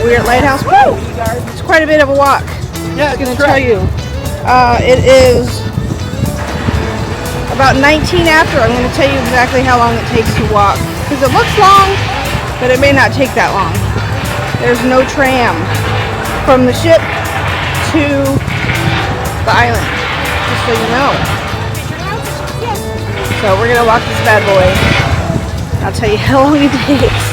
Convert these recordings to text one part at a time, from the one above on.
we're at Lighthouse Point. It's quite a bit of a walk. Yeah, I'm going to tell you. It is about 19 after. I'm going to tell you exactly how long it takes to walk. Because it looks long, but it may not take that long. There's no tram from the ship to the island, just so you know. So we're going to walk this bad boy. I'll tell you how long it takes.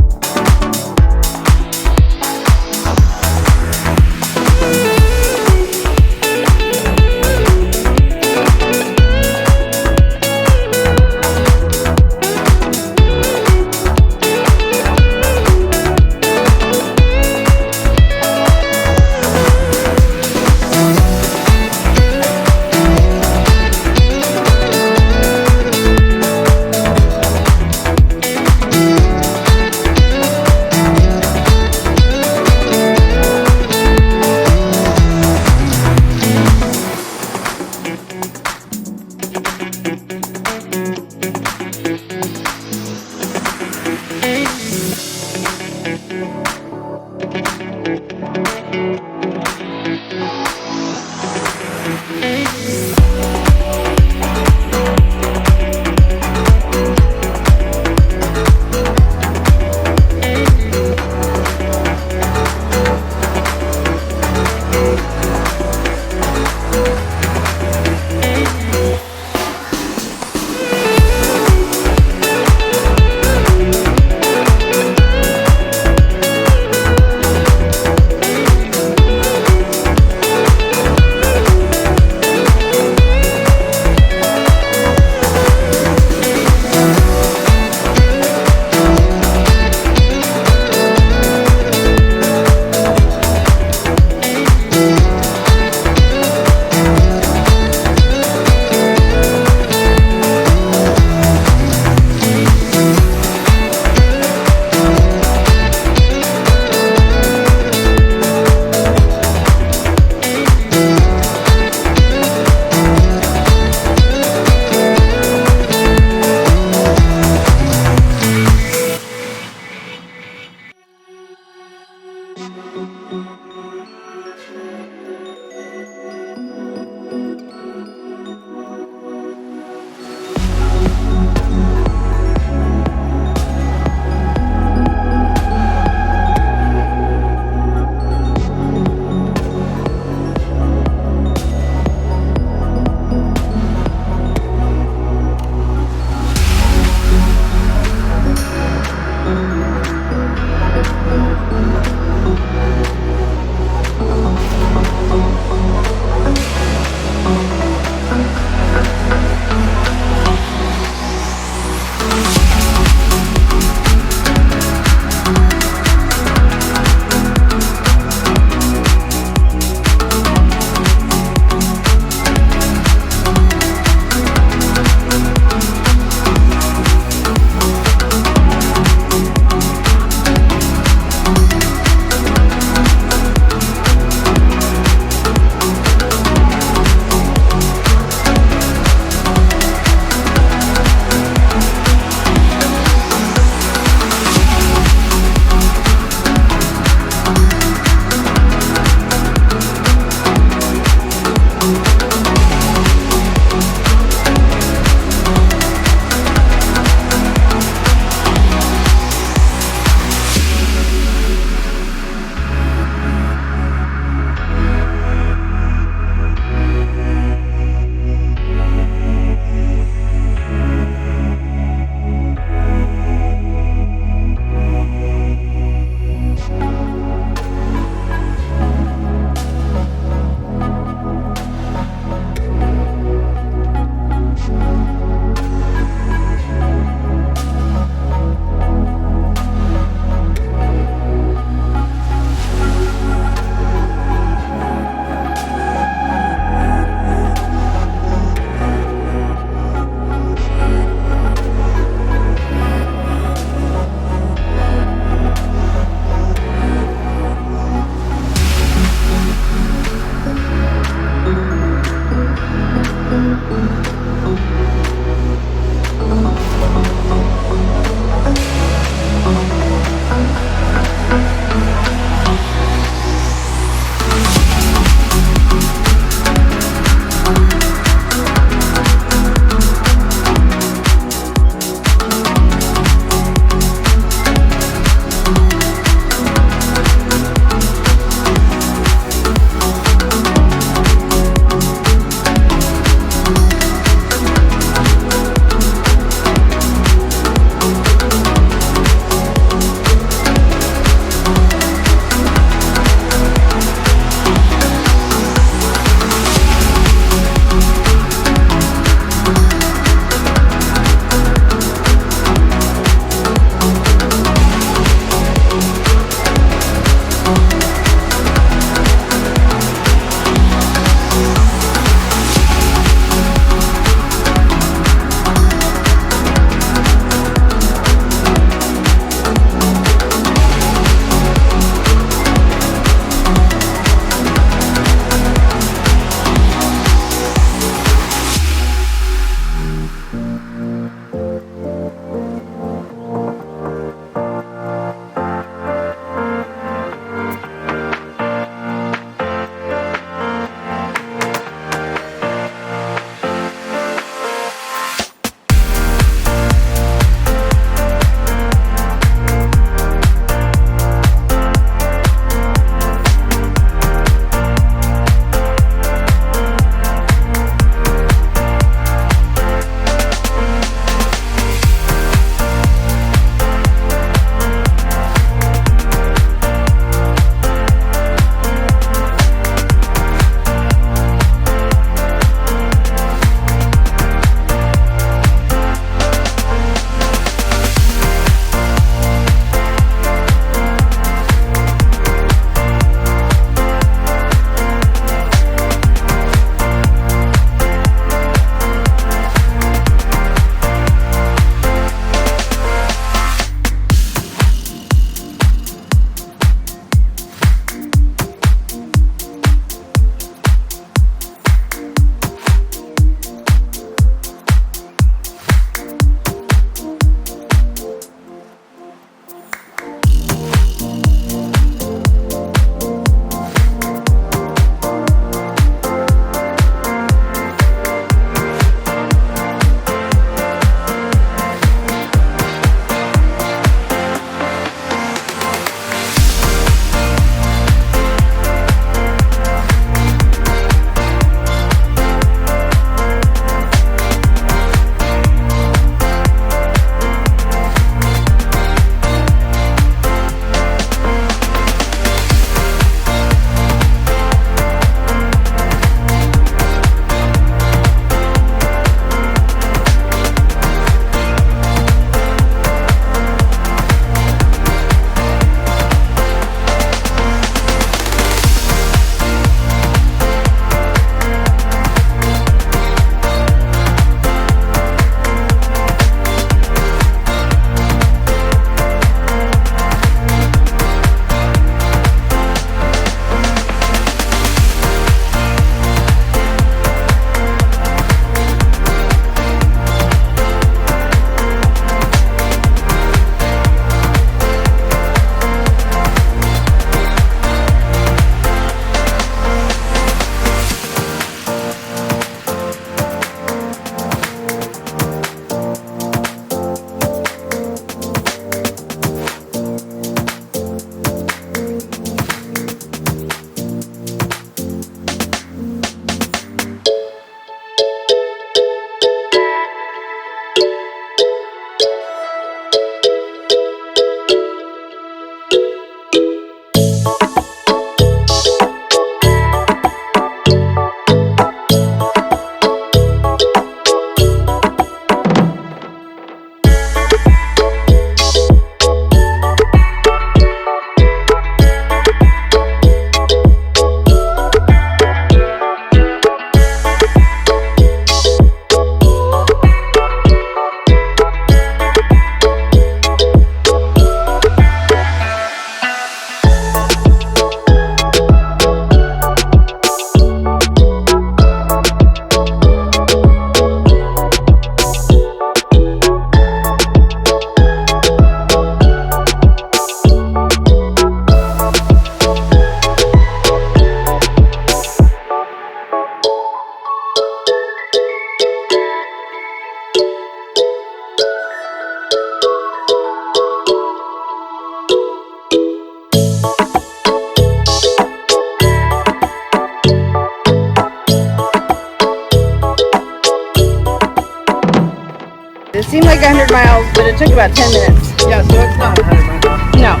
like 100 miles, but it took about 10 minutes. Yeah, so it's not 100 miles. No,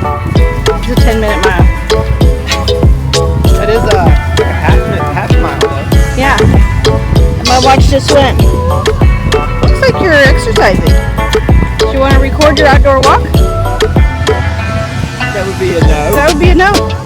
it's a 10-minute mile. It is a half mile though. Yeah. My watch just went. Looks like you're exercising. Do you want to record your outdoor walk? That would be a no. That would be a no.